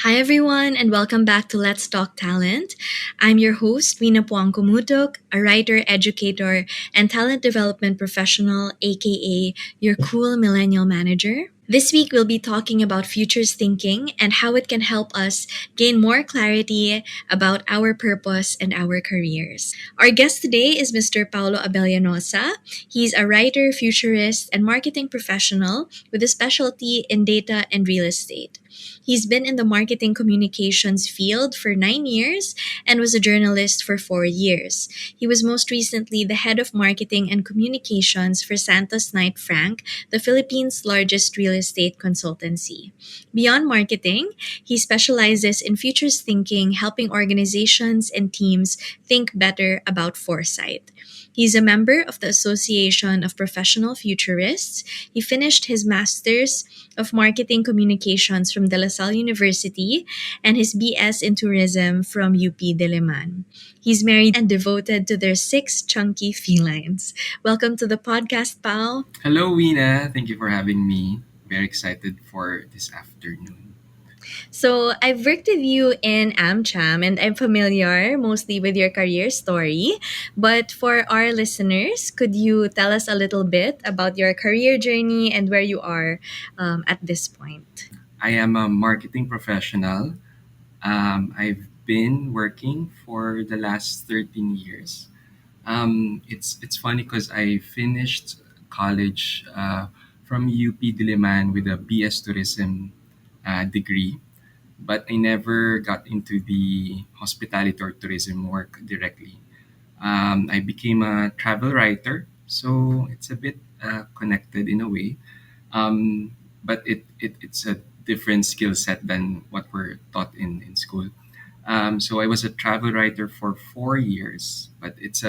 Hi, everyone, and welcome back to Let's Talk Talent. I'm your host, Rina Puang Kumutok, a writer, educator, and talent development professional, aka your cool millennial manager. This week, we'll be talking about futures thinking and how it can help us gain more clarity about our purpose and our careers. Our guest today is Mr. Paolo Abellanosa. He's a writer, futurist, and marketing professional with a specialty in data and real estate. He's been in the marketing communications field for 9 years and was a journalist for 4 years. He was most recently the head of marketing and communications for Santos Knight Frank, the Philippines' largest real estate consultancy. Beyond marketing, he specializes in futures thinking, helping organizations and teams think better about foresight. He's a member of the Association of Professional Futurists. He finished his Master's of Marketing Communications from De La Salle University and his BS in Tourism from UP Diliman. He's married and devoted to their 6 chunky felines. Welcome to the podcast, Pao. Hello, Wina. Thank you for having me. Very excited for this afternoon. So, I've worked with you in AmCham and I'm familiar mostly with your career story. But for our listeners, could you tell us a little bit about your career journey and where you are at this point? I am a marketing professional. I've been working for the last 13 years. It's funny because I finished college from UP Diliman with a BS Tourism degree, but I never got into the hospitality or tourism work directly. I became a travel writer, so it's a bit connected in a way, but it's a different skill set than what we're taught in school. So I was a travel writer for 4 years, but it's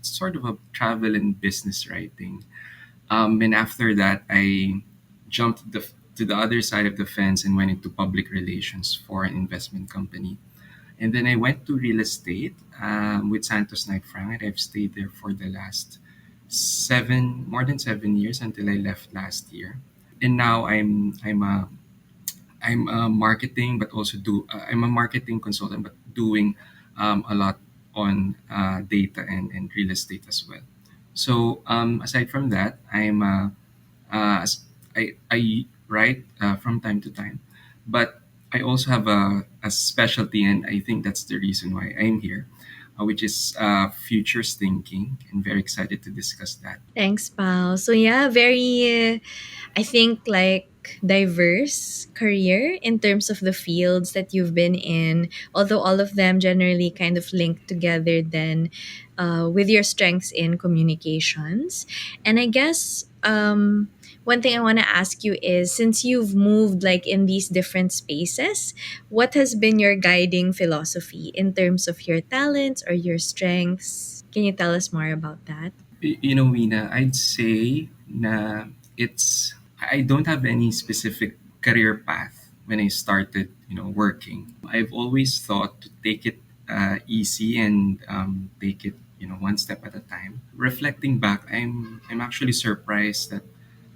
sort of a travel and business writing. And after that, I jumped to the other side of the fence and went into public relations for an investment company. And then I went to real estate with Santos Knight Frank, and I've stayed there for the last more than 7 years until I left last year. And now I'm a marketing, but also I'm a marketing consultant, but doing a lot on data and real estate as well. So aside from that, I write from time to time, but I also have a specialty, and I think that's the reason why I'm here, which is futures thinking, and very excited to discuss that. Thanks, Pao. So, yeah, very I think like diverse career in terms of the fields that you've been in, although all of them generally kind of link together then with your strengths in communications. And I guess one thing I want to ask you is since you've moved like in these different spaces, what has been your guiding philosophy in terms of your talents or your strengths? Can you tell us more about that? Wina, I'd say na I don't have any specific career path when I started, working. I've always thought to take it easy and take it, one step at a time. Reflecting back, I'm actually surprised that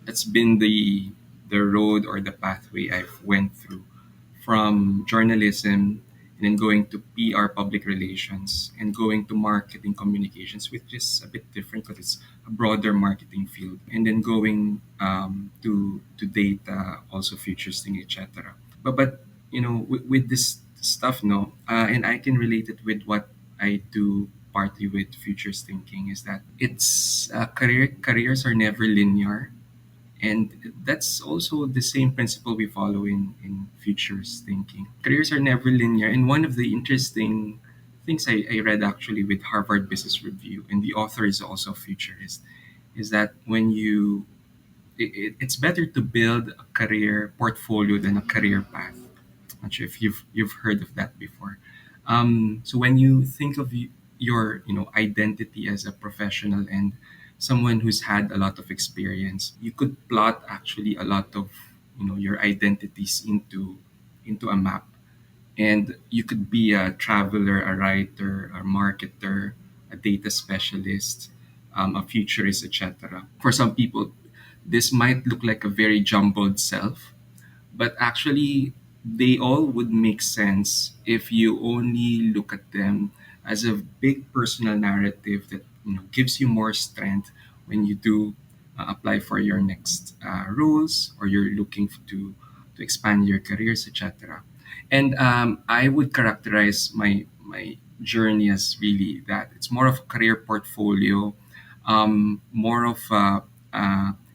that's been the road or the pathway I've went through from journalism and then going to PR public relations and going to marketing communications, which is a bit different because it's a broader marketing field, and then going to data, also futuristing, etc. But with this stuff, no, and I can relate it with what I do partly with futures thinking is that it's careers are never linear, and that's also the same principle we follow in futures thinking. Careers are never linear. And one of the interesting things I read actually with Harvard Business Review, and the author is also a futurist, is that it's better to build a career portfolio than a career path. Not sure if you've heard of that before. So when you think of your identity as a professional and someone who's had a lot of experience, you could plot actually a lot of your identities into a map, and you could be a traveler, a writer, a marketer, a data specialist, a futurist, etc. For some people, this might look like a very jumbled self, but actually they all would make sense if you only look at them as a big personal narrative that gives you more strength when you do apply for your next roles, or you're looking to expand your careers, etc. And I would characterize my journey as really that it's more of a career portfolio, more of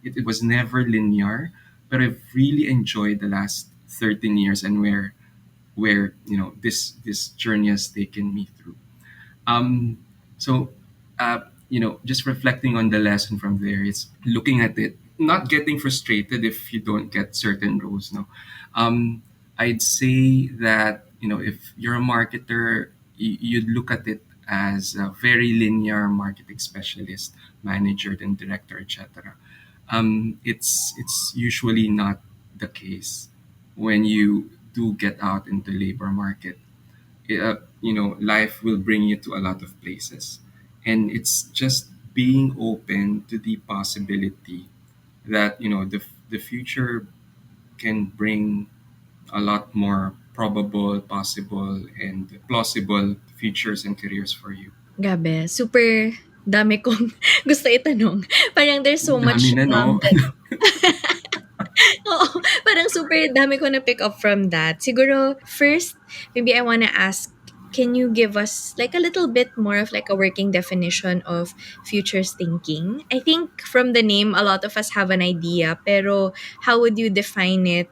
it was never linear, but I've really enjoyed the last 13 years and where this journey has taken me through. Um, so, just reflecting on the lesson from there, it's looking at it, not getting frustrated if you don't get certain roles. No, I'd say that if you're a marketer, you'd look at it as a very linear marketing specialist, manager, then director, etc. It's usually not the case when you do get out into labor market. Life will bring you to a lot of places, and it's just being open to the possibility that the future can bring a lot more probable, possible, and plausible futures and careers for you. Grabe, super dami kong gusto itanong. Parang there's so Dami much na, no? that oo, parang super dami ko na pick up from that. Siguro, first, maybe I wanna ask, can you give us like a little bit more of like a working definition of futures thinking? I think from the name, a lot of us have an idea, pero how would you define it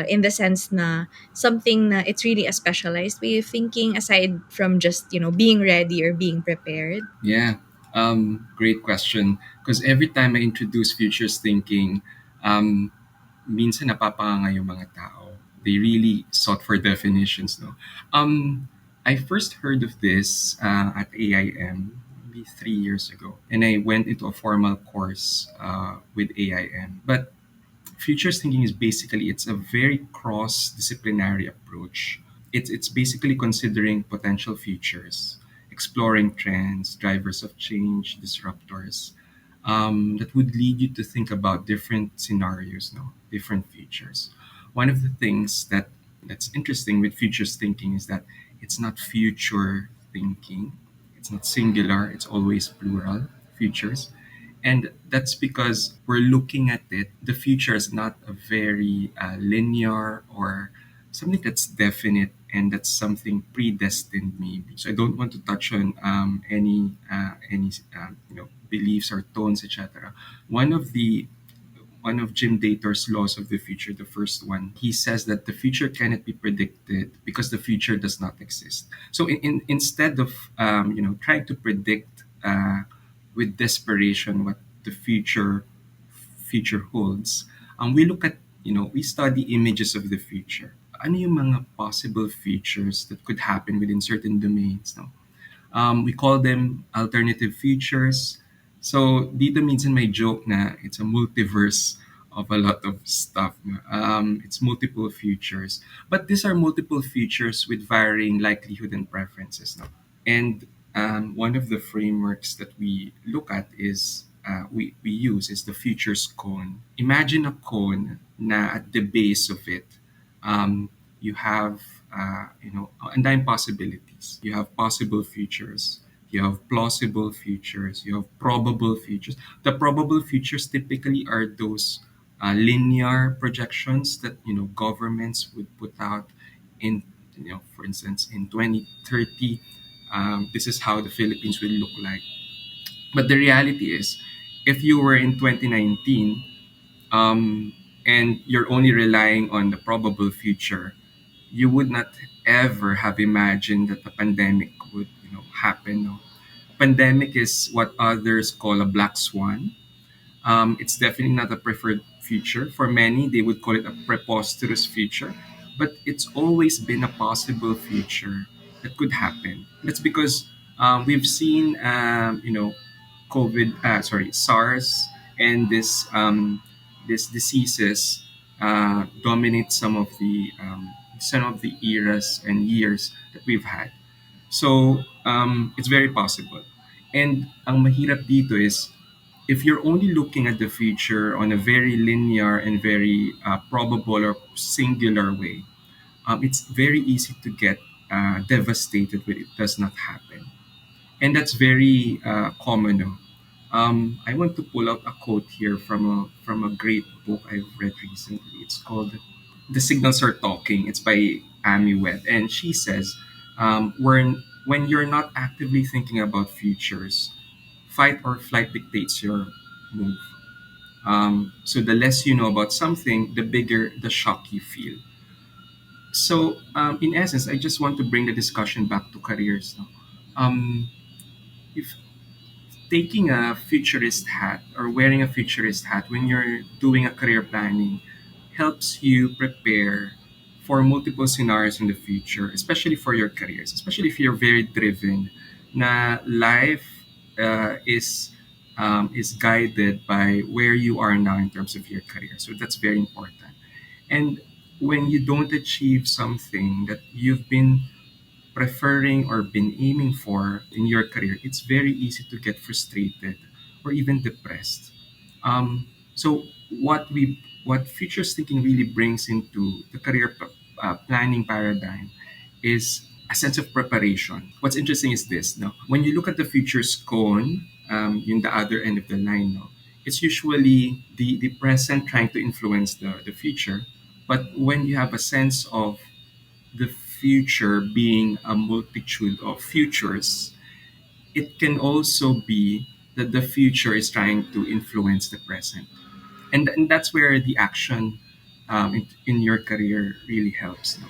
in the sense na something na it's really a specialized way of thinking aside from just, being ready or being prepared? Yeah, great question. Because every time I introduce futures thinking, um, minsan napapanganga yung mga tao. They really sought for definitions, no? Um, I first heard of this at AIM maybe 3 years ago, and I went into a formal course with AIM. But futures thinking is basically it's a very cross-disciplinary approach. It's basically considering potential futures, exploring trends, drivers of change, disruptors, that would lead you to think about different scenarios, no, different futures. One of the things that's interesting with futures thinking is that it's not future thinking. It's not singular. It's always plural futures, and that's because we're looking at it. The future is not a very linear or something that's definite, and that's something predestined maybe. So I don't want to touch on any beliefs or tones, etc. One of the one of Jim Dator's laws of the future, the first one, he says that the future cannot be predicted because the future does not exist. So instead of trying to predict with desperation what the future holds, we look at we study images of the future. Ano yung mga possible futures that could happen within certain domains, no? We call them alternative futures. So dito minsan may joke na it's a multiverse of a lot of stuff. No? It's multiple futures. But these are multiple futures with varying likelihood and preferences. No? And one of the frameworks that we look at is we use is the futures cone. Imagine a cone na at the base of it, you have and then possibilities. You have possible futures. You have plausible futures. You have probable futures. The probable futures typically are those linear projections that governments would put out in for instance in 2030. This is how the Philippines will look like. But the reality is, if you were in 2019 and you're only relying on the probable future, you would not ever have imagined that a pandemic would happen. No? Pandemic is what others call a black swan. It's definitely not a preferred future. For many, they would call it a preposterous future, but it's always been a possible future that could happen. That's because we've seen, SARS, and this diseases dominate some of the eras and years that we've had. So it's very possible. And ang mahirap dito is if you're only looking at the future on a very linear and very probable or singular way, it's very easy to get devastated when it does not happen. And that's very common. No? I want to pull out a quote here from a great book I've read recently. It's called "The Signals Are Talking." It's by Amy Webb, and she says, when you're not actively thinking about futures, fight or flight dictates your move. So the less you know about something, the bigger the shock you feel. So, in essence, I just want to bring the discussion back to careers. No? If taking a futurist hat or wearing a futurist hat when you're doing a career planning helps you prepare for multiple scenarios in the future, especially for your careers, especially if you're very driven. Na life is guided by where you are now in terms of your career. So that's very important. And when you don't achieve something that you've been preferring or been aiming for in your career, it's very easy to get frustrated or even depressed. So what futures thinking really brings into the planning paradigm is a sense of preparation. What's interesting is this: no, when you look at the futures cone, in the other end of the line, no, it's usually the present trying to influence the future. But when you have a sense of the future being a multitude of futures, it can also be that the future is trying to influence the present. And that's where the action in your career really helps. No?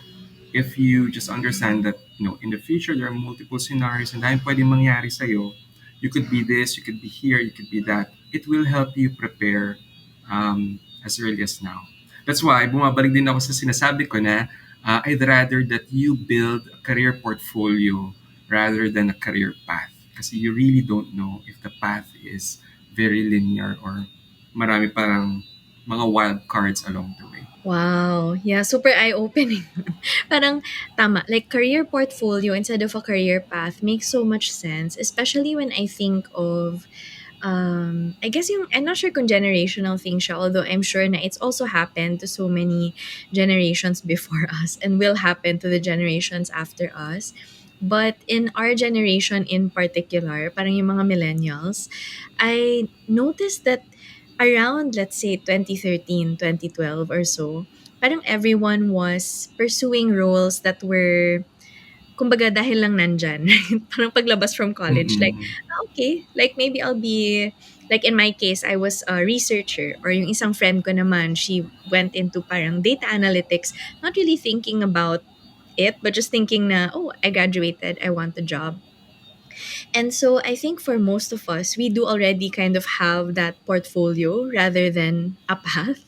If you just understand that in the future there are multiple scenarios and dahil pwedeng mangyari sa'yo, you could be this, you could be here, you could be that. It will help you prepare as early as now. That's why bumabalik din ako sa sinasabi ko na I'd rather that you build a career portfolio rather than a career path. Kasi you really don't know if the path is very linear or marami parang mga wild cards along the way. Wow. Yeah, super eye-opening. Parang tama, like career portfolio instead of a career path makes so much sense, especially when I think of I guess yung I'm not sure kung generational thing siya, although I'm sure na it's also happened to so many generations before us and will happen to the generations after us. But in our generation in particular, parang yung mga millennials, I noticed that around, let's say, 2013, 2012 or so, parang everyone was pursuing roles that were, kumbaga, dahil lang nandyan. Parang paglabas from college, like, Mm-mm. okay, like maybe I'll be, like in my case, I was a researcher, or yung isang friend ko naman, she went into parang data analytics, not really thinking about it, but just thinking na, oh, I graduated, I want a job. And so I think for most of us, we do already kind of have that portfolio rather than a path.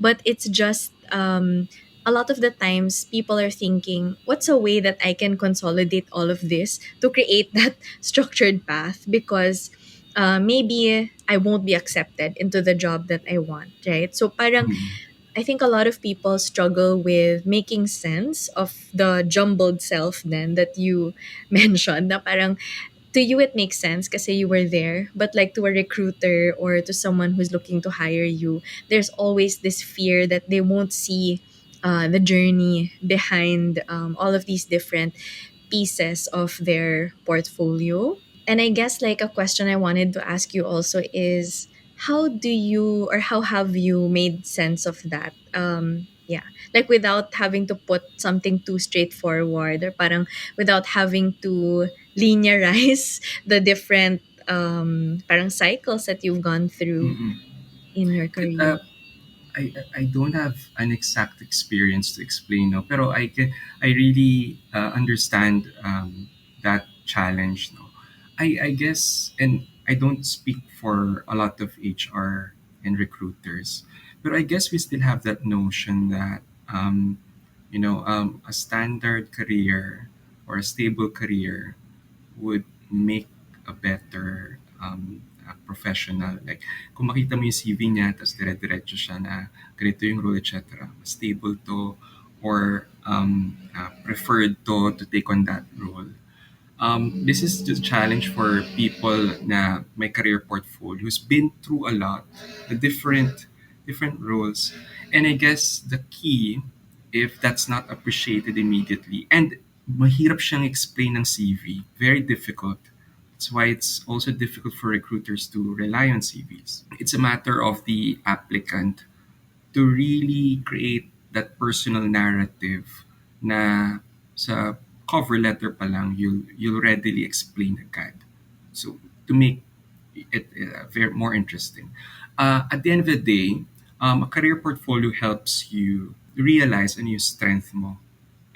But it's just a lot of the times people are thinking, what's a way that I can consolidate all of this to create that structured path? Because maybe I won't be accepted into the job that I want, right? So parang Mm-mm. I think a lot of people struggle with making sense of the jumbled self then that you mentioned, na parang to you it makes sense because you were there, but like to a recruiter or to someone who's looking to hire you, there's always this fear that they won't see the journey behind all of these different pieces of their portfolio. And I guess like a question I wanted to ask you also is, how do you, or how have you made sense of that? Yeah, like without having to put something too straightforward, or parang without having to linearize the different parang cycles that you've gone through Mm-mm. in your career. I don't have an exact experience to explain, no, pero I really understand that challenge, no. I guess, and I don't speak for a lot of HR and recruiters, but I guess we still have that notion that a standard career or a stable career would make a better professional. Like, kung makita mo yung CV niya, tapos dire-diretso siya na ganito yung role, etc. Mas stable to, or preferred to take on that role. This is the challenge for people na may career portfolio who's been through a lot, the different roles. And I guess the key if that's not appreciated immediately. And mahirap siyang explain ng CV. Very difficult. That's why it's also difficult for recruiters to rely on CVs. It's a matter of the applicant to really create that personal narrative na sa cover letter pa lang you'll readily explain agad. So to make it very more interesting. At the end of the day, a career portfolio helps you realize ano yung strength mo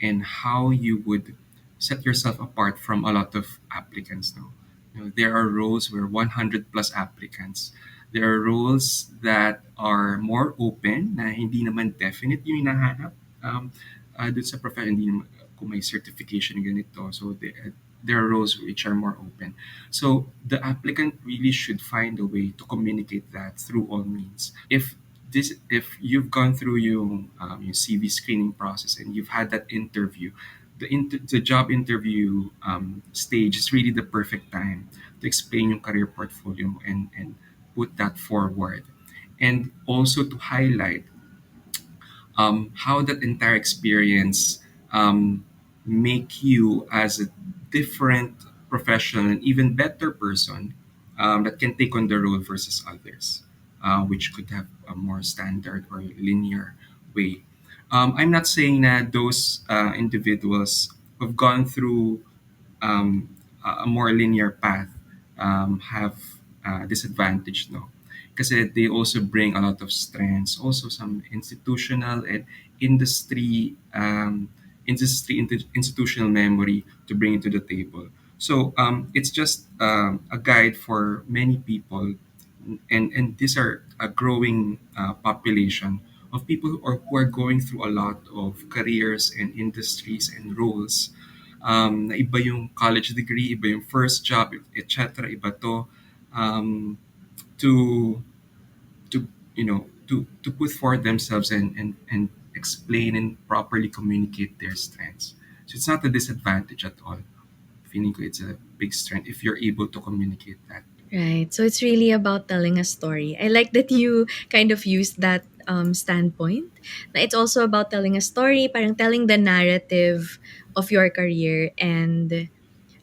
and how you would set yourself apart from a lot of applicants. No? There are roles where 100 plus applicants. There are roles that are more open na hindi naman definite yung hinahanap. Dun sa profession, hindi naman kung may certification ganito. So there are roles which are more open. So the applicant really should find a way to communicate that through all means. If you've gone through yung CV screening process and you've had that interview, the job interview stage is really the perfect time to explain your career portfolio and put that forward, and also to highlight how that entire experience make you as a different professional and even better person that can take on the role versus others, which could have a more standard or linear way. I'm not saying that those individuals who've gone through a more linear path have disadvantage, no? Kasi they also bring a lot of strengths, also some institutional and industry institutional memory to bring into the table. So it's just a guide for many people, and these are a growing population of people who are going through a lot of careers and industries and roles. Na iba yung college degree, iba yung first job, etc. Iba to um, to to put forth themselves and explain and properly communicate their strengths. So it's not a disadvantage at all. Feeling ko it's a big strength if you're able to communicate that. Right. So it's really about telling a story. I like that you kind of used that standpoint. Na it's also about telling a story, parang telling the narrative of your career and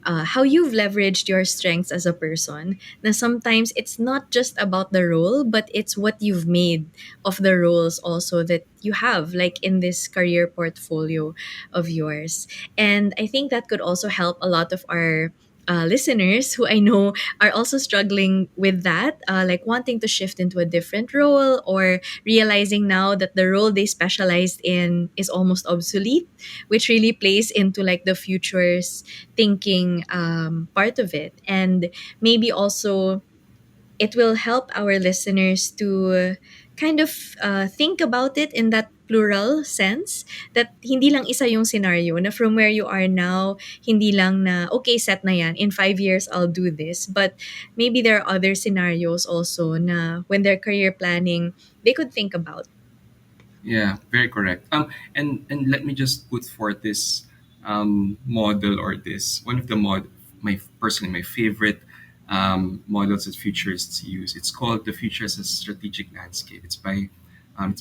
how you've leveraged your strengths as a person. Na sometimes it's not just about the role, but it's what you've made of the roles also that you have, like in this career portfolio of yours. And I think that could also help a lot of our listeners who I know are also struggling with that, like wanting to shift into a different role or realizing now that the role they specialized in is almost obsolete, which really plays into like the futures thinking part of it. And maybe also it will help our listeners to kind of think about it in that plural sense, that hindi lang isa yung scenario na from where you are now, hindi lang na okay, set na yan, in 5 years I'll do this, but maybe there are other scenarios also na when they're career planning they could think about. Yeah, very correct. And let me just put forth this model, or this one of the my personally my favorite models that futurists use. It's called the Futures as Strategic Landscape. It's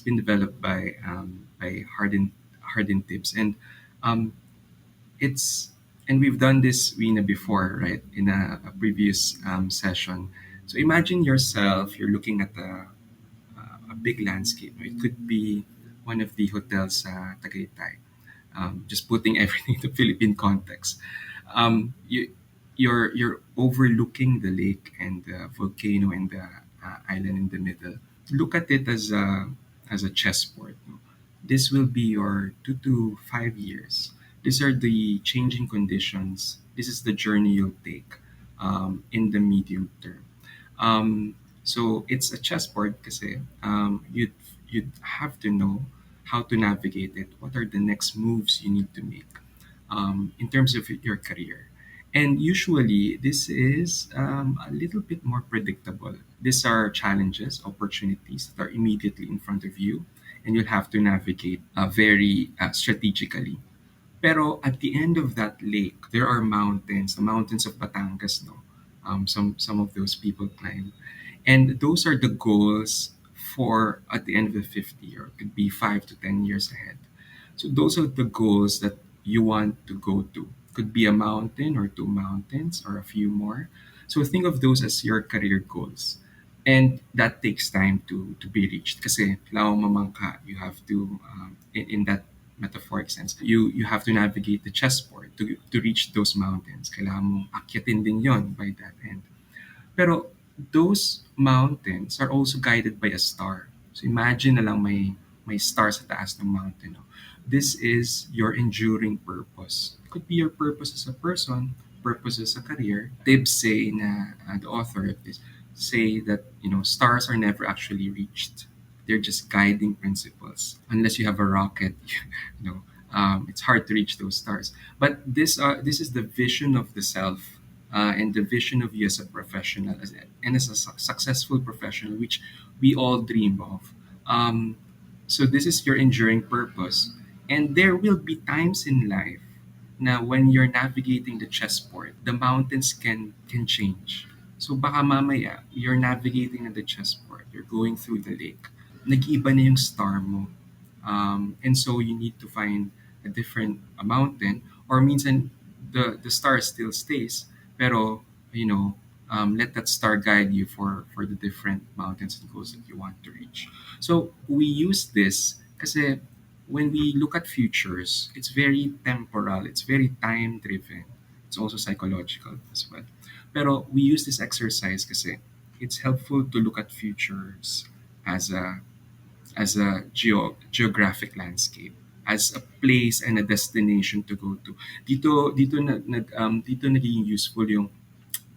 been developed by Hardin Tibbs, and um, it's and we've done this, Rina, before, right, in a previous session. So imagine yourself, you're looking at a big landscape. It could be one of the hotels sa Tagaytay. Just putting everything into Philippine context. You you're overlooking the lake and the volcano and the island in the middle. Look at it as a chessboard. No? This will be your 2 to 5 years. These are the changing conditions. This is the journey you'll take in the medium term. So it's a chessboard kasi you'd have to know how to navigate it. What are the next moves you need to make in terms of your career? And usually, this is a little bit more predictable. These are challenges, opportunities that are immediately in front of you, and you'll have to navigate very strategically. Pero at the end of that lake, there are mountains, the mountains of Batangas, no? Some of those people climb. And those are the goals for at the end of the 50 year, it could be 5 to 10 years ahead. So those are the goals that you want to go to. Could be a mountain or two mountains or a few more. So think of those as your career goals. And that takes time to be reached. Kasi kailangan mamangka, you have to, in that metaphoric sense, you have to navigate the chessboard to reach those mountains. Kailangan mong akyatin din yon by that end. Pero those mountains are also guided by a star. So imagine na lang may star sa taas ng mountain. No? This is your enduring purpose. It could be your purpose as a person, purpose as a career. Tibbs say na the author of this say that stars are never actually reached. They're just guiding principles. Unless you have a rocket, it's hard to reach those stars. But this is the vision of the self and the vision of you as a professional and as a successful professional, which we all dream of. So this is your enduring purpose, and there will be times in life now when you're navigating the chessboard, the mountains can change. So baka mamaya, you're navigating on the chessboard, you're going through the lake, nag-iiba na yung star mo. And so you need to find a different mountain, or minsan the star still stays, pero let that star guide you for the different mountains and goals that you want to reach. So we use this kasi when we look at futures, it's very temporal, it's very time driven. It's also psychological as well. Pero we use this exercise kasi it's helpful to look at futures as a geographic landscape, as a place and a destination to go to. Dito naging useful yung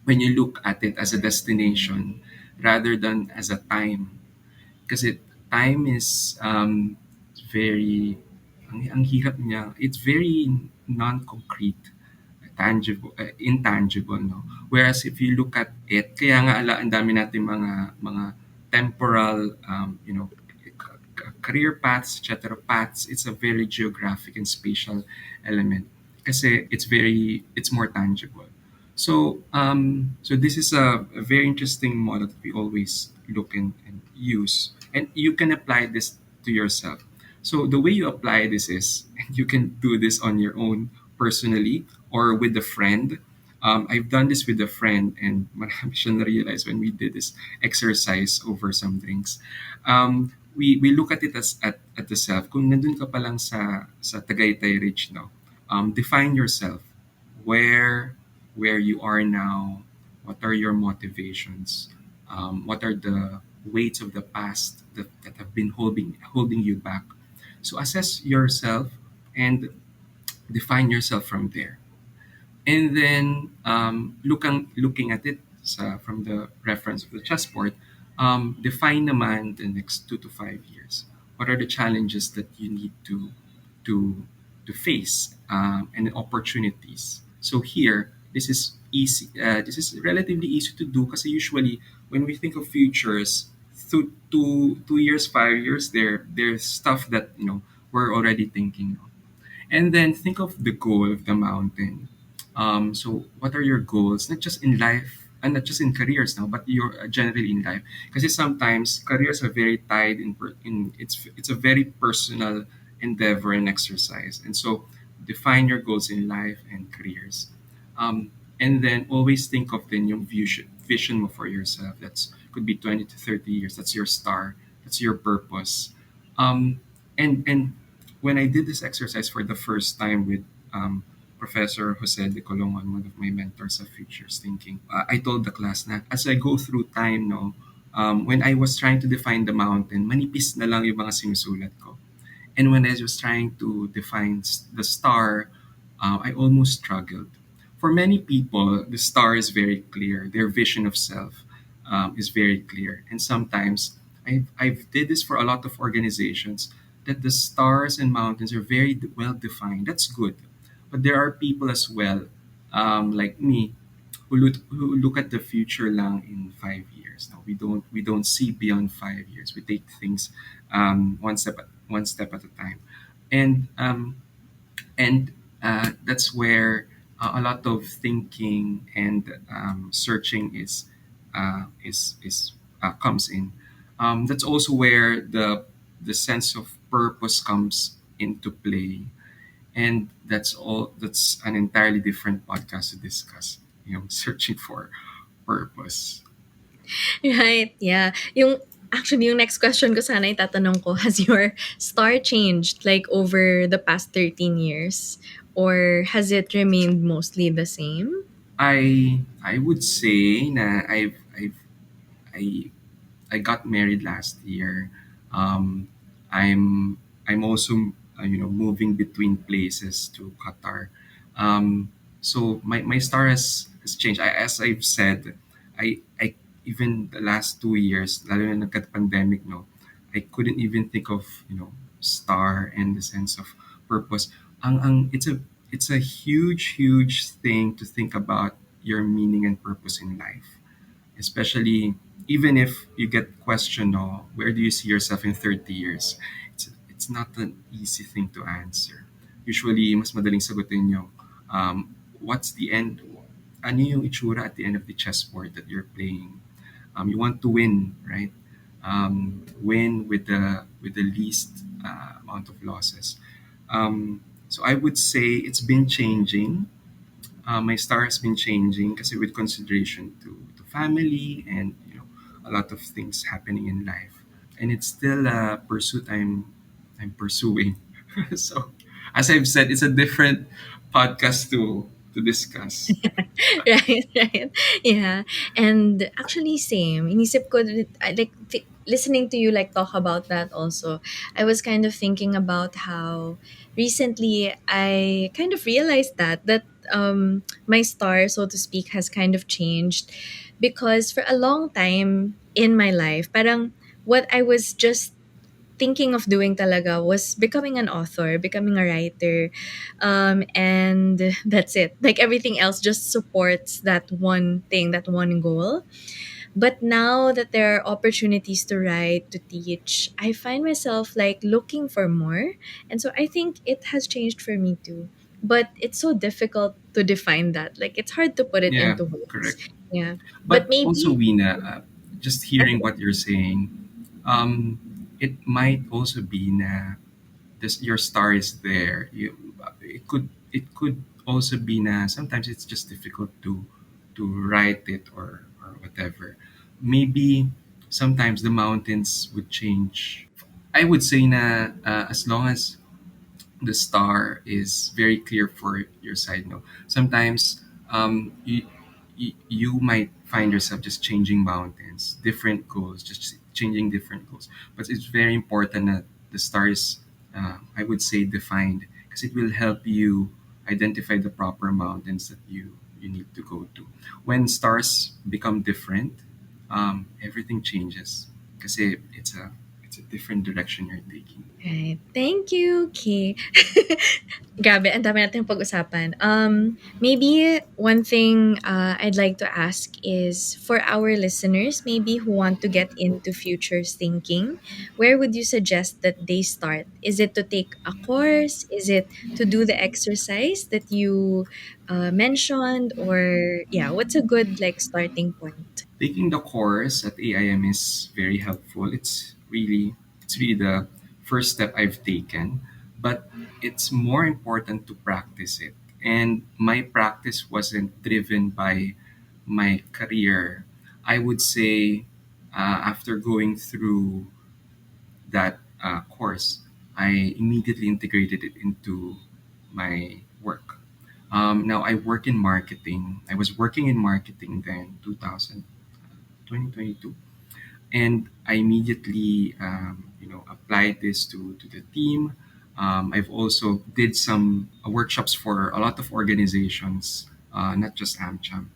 when you look at it as a destination rather than as a time. Kasi time is very ang hirap niya. It's very non-concrete, tangible, intangible, no? Whereas if you look at it, kaya nga ang dami natin mga temporal, career paths, etc. paths. It's a very geographic and spatial element kasi it's more tangible. So this is a very interesting model that we always look and use, and you can apply this to yourself. So the way you apply this is, and you can do this on your own personally or with a friend. I've done this with a friend, and marami siya na-realize when we did this exercise over some drinks. We look at it as at the self. Kung nandun ka pa lang sa Tagaytay Ridge, no, define yourself. Where you are now, what are your motivations, what are the weights of the past that have been holding you back. So assess yourself and define yourself from there. And then looking at it from the reference of the chessboard, define naman the next 2 to 5 years. What are the challenges that you need to to face, and opportunities? So here, this is easy. This is relatively easy to do because usually when we think of futures, 2 years, 5 years, there's stuff that we're already thinking of. And then think of the goal of the mountain. So what are your goals? Not just in life, and not just in careers now, but you're generally in life. Because sometimes careers are very tied in it's a very personal endeavor and exercise. And so define your goals in life and careers. And then always think of the new vision mo for yourself. That's could be 20 to 30 years. That's your star. That's your purpose. And when I did this exercise for the first time with Professor Jose de Colongan, one of my mentors of futures thinking, I told the class na as I go through time, no, when I was trying to define the mountain, manipis na lang yung mga sinusulat ko. And when I was trying to define the star, I almost struggled. For many people, the star is very clear. Their vision of self is very clear. And sometimes I've did this for a lot of organizations that the stars and mountains are very well defined. That's good. But there are people as well, like me, who look at the future lang in 5 years. No, we don't see beyond 5 years. We take things one step at a time, and that's where a lot of thinking and searching comes in. That's also where the sense of purpose comes into play. And that's an entirely different podcast to discuss, searching for purpose. Right. Yeah. Actually, yung next question ko sana itatanong ko, has your star changed like over the past 13 years? Or has it remained mostly the same? I would say na I I got married last year. Um, I'm I'm also moving between places to Qatar. So my star has changed. As I've said, I even the last 2 years, lalo na nagka-pandemic, no, I couldn't even think of star and the sense of purpose. It's a huge thing to think about your meaning and purpose in life, especially even if you get questioned, no, where do you see yourself in 30 years? It's not an easy thing to answer. Usually, mas madaling sagutin yung, what's the end? Ano yung itsura at the end of the chessboard that you're playing? You want to win, right? Win with the least amount of losses. So I would say it's been changing. My star has been changing kasi with consideration to family and a lot of things happening in life, and it's still a pursuit I'm pursuing. So as I've said, it's a different podcast to discuss. Right, right. Yeah. And actually, same. Inisip ko, listening to you like talk about that also, I was kind of thinking about how recently I kind of realized that my star, so to speak, has kind of changed because for a long time in my life, parang what I was just thinking of doing talaga was becoming an author, becoming a writer. And that's it. Like everything else just supports that one thing, that one goal. But now that there are opportunities to write, to teach, I find myself like looking for more. And so I think it has changed for me too. But it's so difficult to define that. Like it's hard to put it Yeah, into words. correct. Yeah. But But also, maybe Wina, just hearing what you're saying, it might also be na your star is there. It could also be na sometimes it's just difficult to write it or whatever. Maybe sometimes the mountains would change. I would say na as long as the star is very clear for your side, no, sometimes you might find yourself just changing mountains, different goals, just changing different goals. But it's very important that the star is, I would say, defined, because it will help you identify the proper mountains that you need to go to. When stars become different, everything changes because it's a different direction you're taking. right. Thank you. Okay. Grabe, ang dami natin pag-usapan. Maybe one thing I'd like to ask is for our listeners, maybe who want to get into futures thinking, where would you suggest that they start? Is it to take a course? Is it to do the exercise that you mentioned? Or yeah, what's a good like starting point? Taking the course at AIM is very helpful. It's really the first step I've taken, but it's more important to practice it. And my practice wasn't driven by my career. I would say, after going through that course, I immediately integrated it into my work. Now I work in marketing. I was working in marketing then, 2022, and I immediately applied this to the team. I've also did some workshops for a lot of organizations, not just AmCham.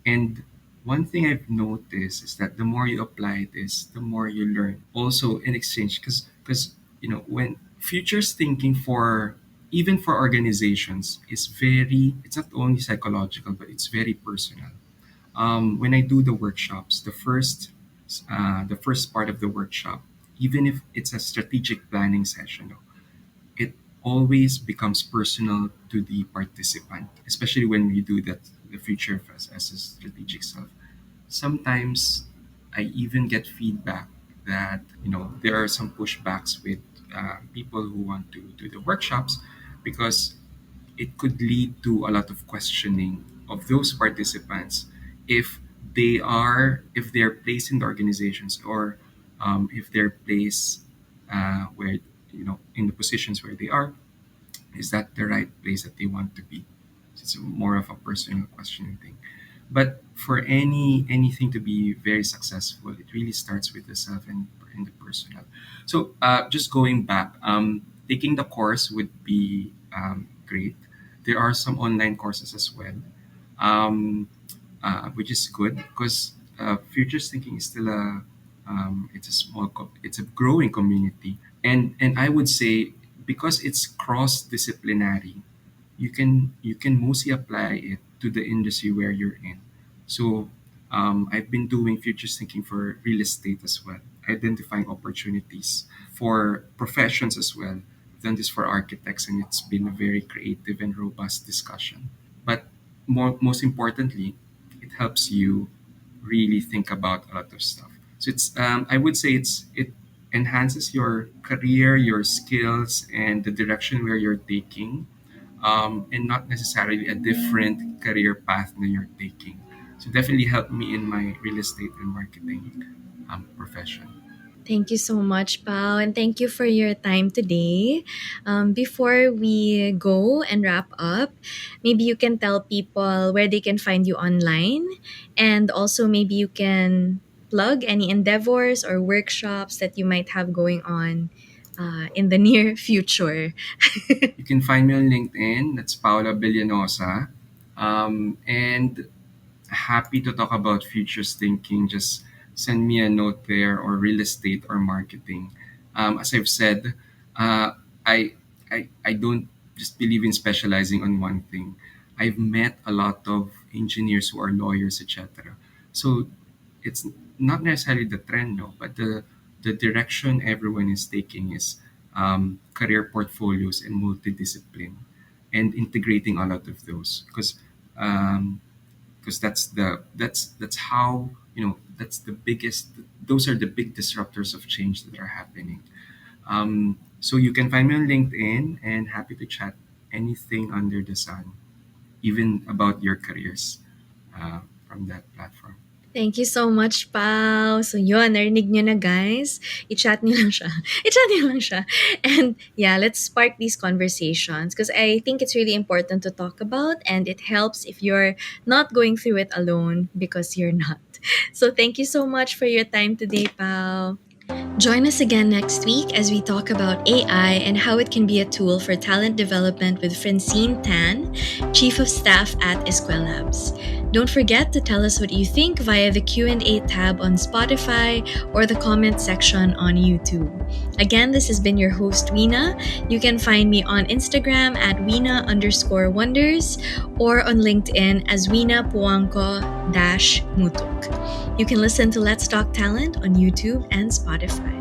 And one thing I've noticed is that the more you apply this, the more you learn. Also in exchange, because when futures thinking for even for organizations is very, it's not only psychological but it's very personal. When I do the workshops, the first part of the workshop, even if it's a strategic planning session, it always becomes personal to the participant, especially when we do that, the future of us as a strategic self. Sometimes I even get feedback that there are some pushbacks with people who want to do the workshops, because it could lead to a lot of questioning of those participants if if they're placed in the organizations, or if they're placed where, in the positions where they are, is that the right place that they want to be? It's more of a personal questioning thing. But for anything to be very successful, it really starts with the self and the personal. So just going back, taking the course would be great. There are some online courses as well, um, which is good, because futures thinking is still it's a it's a growing community, and I would say, because it's cross disciplinary, you can mostly apply it to the industry where you're in. So I've been doing futures thinking for real estate as well, identifying opportunities for professions as well. I've done this for architects, and it's been a very creative and robust discussion. But most importantly, it helps you really think about a lot of stuff. So I would say it enhances your career, your skills, and the direction where you're taking, and not necessarily a different career path that you're taking. So definitely helped me in my real estate and marketing profession. Thank you so much, Pao, and thank you for your time today. Before we go and wrap up, maybe you can tell people where they can find you online, and also maybe you can plug any endeavors or workshops that you might have going on in the near future. You can find me on LinkedIn. That's Paolo Abellanosa. And happy to talk about futures thinking. Just send me a note there, or real estate or marketing. As I've said, uh, I, I don't just believe in specializing on one thing. I've met a lot of engineers who are lawyers, etc. So it's not necessarily the trend, no, but the direction everyone is taking is career portfolios and multidiscipline, and integrating a lot of those, um, because that's how, that's the biggest, those are the big disruptors of change that are happening. So you can find me on LinkedIn, and happy to chat anything under the sun, even about your careers, from that platform. Thank you so much, Pao. So yun, narinig nyo na guys. I-chat nyo lang siya. I-chat nyo lang siya. And yeah, let's spark these conversations, because I think it's really important to talk about, and it helps if you're not going through it alone, because you're not. So thank you so much for your time today, Pao. Join us again next week as we talk about AI and how it can be a tool for talent development with Francine Tan, Chief of Staff at Esquelabs. Don't forget to tell us what you think via the Q&A tab on Spotify or the comment section on YouTube. Again, this has been your host, Weena. You can find me on Instagram at Weena_wonders, or on LinkedIn as Weena Puangko-Mutuk. You can listen to Let's Talk Talent on YouTube and Spotify.